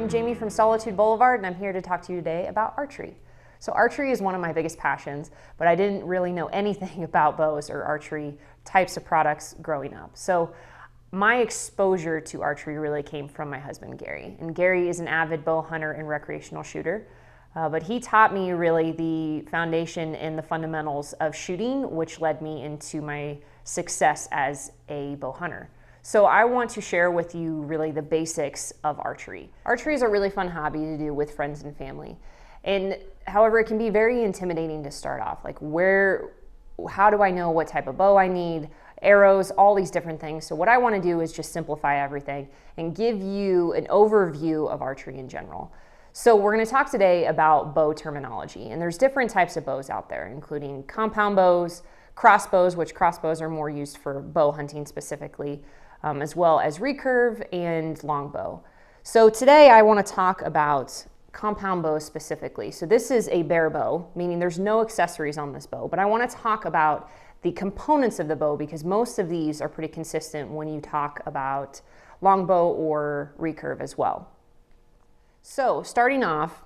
I'm Jamie from Solitude Boulevard, and I'm here to talk to you today about archery. So archery is one of my biggest passions, but I didn't really know anything about bows or archery types of products growing up. So my exposure to archery really came from my husband, Gary. And Gary is an avid bow hunter and recreational shooter, but he taught me really the foundation and the fundamentals of shooting, which led me into my success as a bow hunter. So I want to share with you really the basics of archery. Archery is a really fun hobby to do with friends and family. And however, it can be very intimidating to start off. Like how do I know what type of bow I need, arrows, all these different things. So what I want to do is just simplify everything and give you an overview of archery in general. So we're going to talk today about bow terminology. And there's different types of bows out there, including compound bows, crossbows, which crossbows are more used for bow hunting specifically, as well as recurve and longbow. So today I want to talk about compound bows specifically. So this is a bare bow, meaning there's no accessories on this bow, but I want to talk about the components of the bow because most of these are pretty consistent when you talk about longbow or recurve as well. So starting off,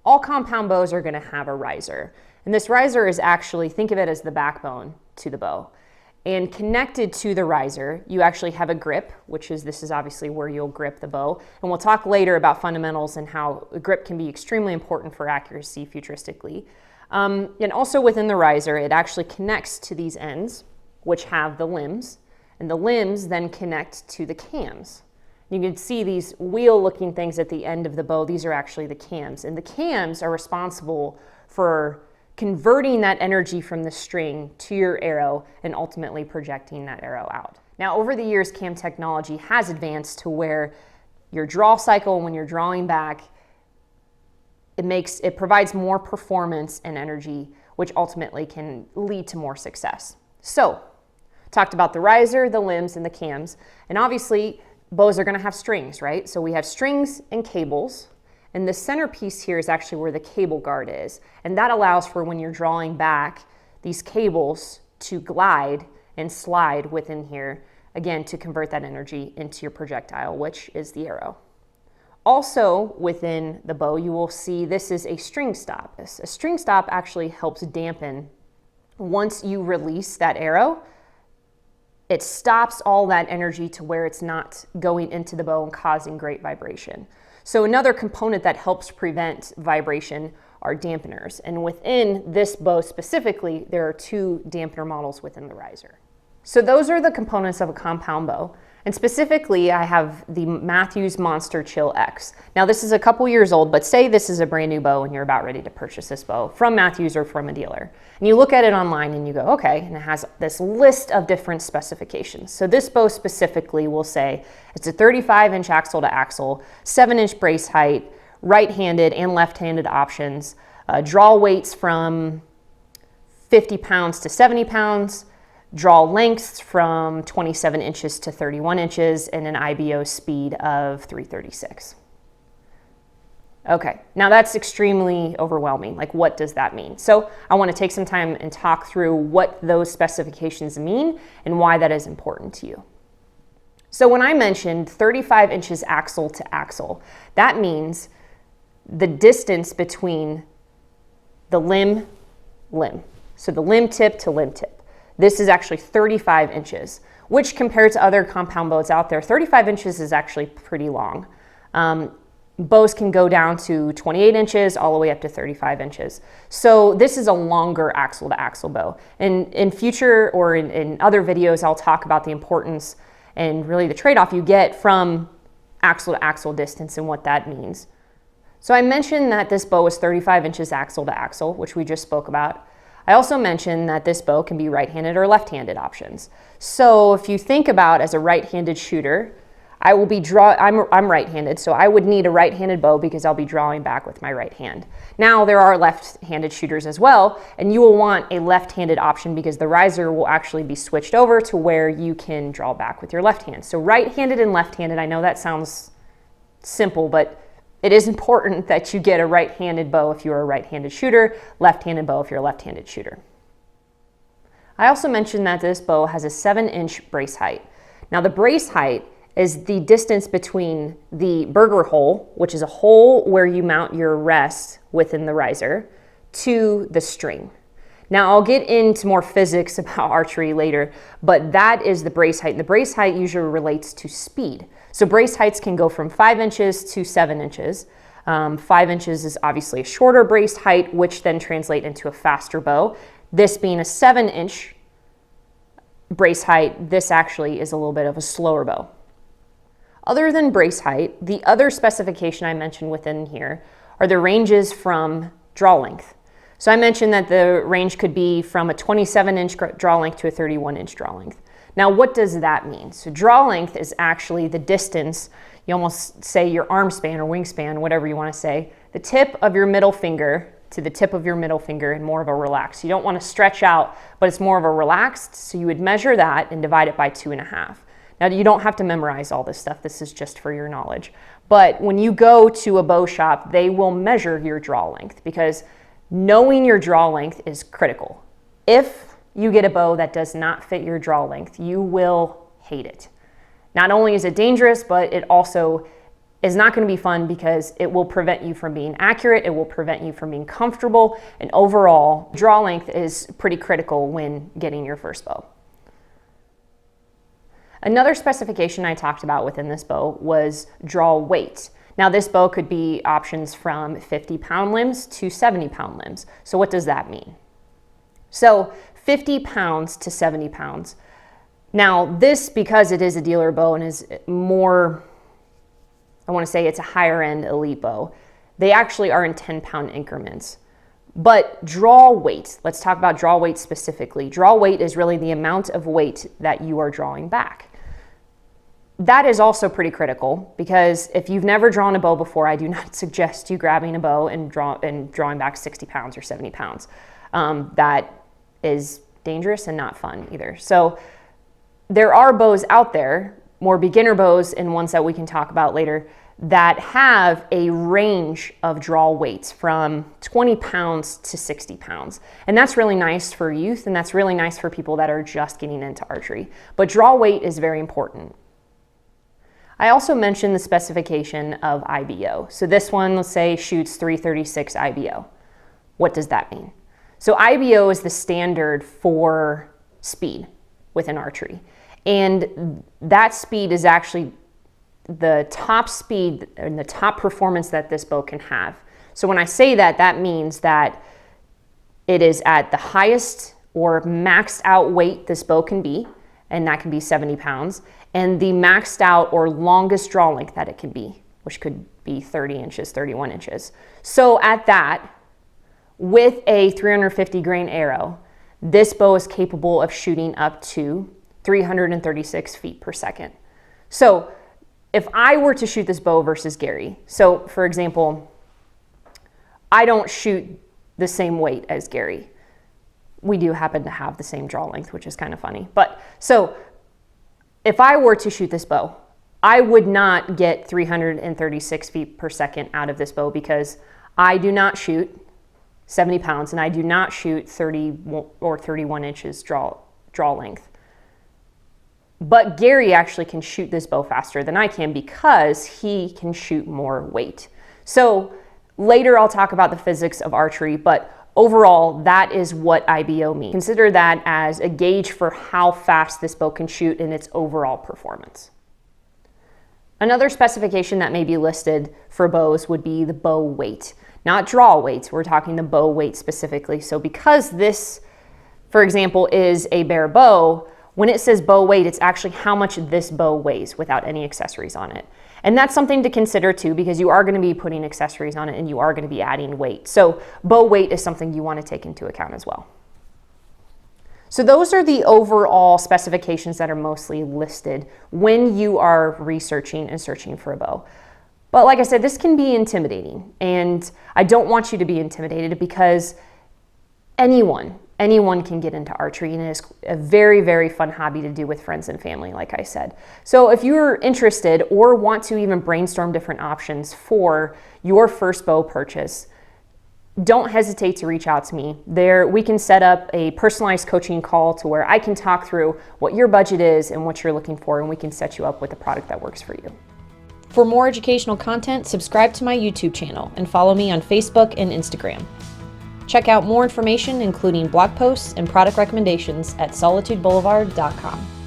all compound bows are going to have a riser. And this riser is actually, think of it as the backbone to the bow. And connected to the riser, you actually have a grip, this is obviously where you'll grip the bow. And we'll talk later about fundamentals and how a grip can be extremely important for accuracy futuristically. And also within the riser, it actually connects to these ends, which have the limbs. And the limbs then connect to the cams. You can see these wheel-looking things at the end of the bow. These are actually the cams. And the cams are responsible for converting that energy from the string to your arrow and ultimately projecting that arrow out. Now, over the years, cam technology has advanced to where your draw cycle, when you're drawing back, it provides more performance and energy, which ultimately can lead to more success. So, talked about the riser, the limbs, and the cams. And obviously, bows are going to have strings, right? So we have strings and cables. And the centerpiece here is actually where the cable guard is. And that allows for when you're drawing back these cables to glide and slide within here, again, to convert that energy into your projectile, which is the arrow. Also within the bow, you will see this is a string stop. A string stop actually helps dampen. Once you release that arrow, it stops all that energy to where it's not going into the bow and causing great vibration. So another component that helps prevent vibration are dampeners. And within this bow specifically, there are 2 dampener models within the riser. So those are the components of a compound bow. And specifically, I have the Mathews Monster Chill X. Now this is a couple years old, but say this is a brand new bow and you're about ready to purchase this bow from Mathews or from a dealer. And you look at it online and you go, okay, and it has this list of different specifications. So this bow specifically will say it's a 35-inch axle to axle, 7-inch brace height, right-handed and left-handed options, draw weights from 50 pounds to 70 pounds, draw lengths from 27 inches to 31 inches, and an IBO speed of 336. Okay, now that's extremely overwhelming. Like, what does that mean? So I want to take some time and talk through what those specifications mean and why that is important to you. So when I mentioned 35 inches axle to axle, that means the distance between the limb. So the limb tip to limb tip. This is actually 35 inches, which compared to other compound bows out there, 35 inches is actually pretty long. Bows can go down to 28 inches all the way up to 35 inches. So this is a longer axle to axle bow. And in future or in other videos, I'll talk about the importance and really the trade-off you get from axle to axle distance and what that means. So I mentioned that this bow is 35 inches axle to axle, which we just spoke about. I also mentioned that this bow can be right-handed or left-handed options. So if you think about as a right-handed shooter, I'm right-handed, so I would need a right-handed bow because I'll be drawing back with my right hand. Now there are left-handed shooters as well, and you will want a left-handed option because the riser will actually be switched over to where you can draw back with your left hand. So right-handed and left-handed, I know that sounds simple, but it is important that you get a right-handed bow if you're a right-handed shooter, left-handed bow if you're a left-handed shooter. I also mentioned that this bow has a 7-inch brace height. Now the brace height is the distance between the burger hole, which is a hole where you mount your rest within the riser, to the string. Now, I'll get into more physics about archery later, but that is the brace height. The brace height usually relates to speed. So brace heights can go from 5 inches to 7 inches. 5 inches is obviously a shorter brace height, which then translates into a faster bow. This being a 7-inch brace height, this actually is a little bit of a slower bow. Other than brace height, the other specification I mentioned within here are the ranges from draw length. So I mentioned that the range could be from a 27-inch draw length to a 31-inch draw length. Now, what does that mean? So draw length is actually the distance, you almost say your arm span or wingspan, whatever you want to say, the tip of your middle finger to the tip of your middle finger and more of a relaxed. You don't want to stretch out, but it's more of a relaxed, so you would measure that and divide it by 2.5. Now, you don't have to memorize all this stuff. This is just for your knowledge. But when you go to a bow shop, they will measure your draw length because knowing your draw length is critical. If you get a bow that does not fit your draw length, you will hate it. Not only is it dangerous, but it also is not going to be fun because it will prevent you from being accurate, it will prevent you from being comfortable, and overall, draw length is pretty critical when getting your first bow. Another specification I talked about within this bow was draw weight. Now, this bow could be options from 50-pound limbs to 70-pound limbs. So what does that mean? So 50 pounds to 70 pounds. Now, this, because it is a dealer bow and is more, I want to say it's a higher end elite bow, they actually are in 10-pound increments. But draw weight, let's talk about draw weight specifically. Draw weight is really the amount of weight that you are drawing back. That is also pretty critical because if you've never drawn a bow before, I do not suggest you grabbing a bow and drawing back 60 pounds or 70 pounds. That is dangerous and not fun either. So there are bows out there, more beginner bows and ones that we can talk about later, that have a range of draw weights from 20 pounds to 60 pounds. And that's really nice for youth, and that's really nice for people that are just getting into archery. But draw weight is very important. I also mentioned the specification of IBO. So this one, let's say, shoots 336 IBO. What does that mean? So IBO is the standard for speed within archery. And that speed is actually the top speed and the top performance that this bow can have. So when I say that, that means that it is at the highest or maxed out weight this bow can be, and that can be 70 pounds, and the maxed out or longest draw length that it can be, which could be 30 inches, 31 inches. So at that, with a 350 grain arrow, this bow is capable of shooting up to 336 feet per second. So if I were to shoot this bow versus Gary, so for example, I don't shoot the same weight as Gary. We do happen to have the same draw length, which is kind of funny. But so if I were to shoot this bow, I would not get 336 feet per second out of this bow because I do not shoot 70 pounds and I do not shoot 30 or 31 inches draw length. But Gary actually can shoot this bow faster than I can because he can shoot more weight. So later I'll talk about the physics of archery, but overall, that is what IBO means. Consider that as a gauge for how fast this bow can shoot in its overall performance. Another specification that may be listed for bows would be the bow weight, not draw weights. We're talking the bow weight specifically. So because this, for example, is a bare bow, when it says bow weight, it's actually how much this bow weighs without any accessories on it. And that's something to consider too, because you are going to be putting accessories on it and you are going to be adding weight. So bow weight is something you want to take into account as well. So those are the overall specifications that are mostly listed when you are researching and searching for a bow. But like I said, this can be intimidating, and I don't want you to be intimidated because anyone can get into archery, and it is a very, very fun hobby to do with friends and family, like I said. So if you're interested or want to even brainstorm different options for your first bow purchase, don't hesitate to reach out to me. There, we can set up a personalized coaching call to where I can talk through what your budget is and what you're looking for, and we can set you up with a product that works for you. For more educational content, subscribe to my YouTube channel and follow me on Facebook and Instagram. Check out more information, including blog posts and product recommendations at solitudeboulevard.com.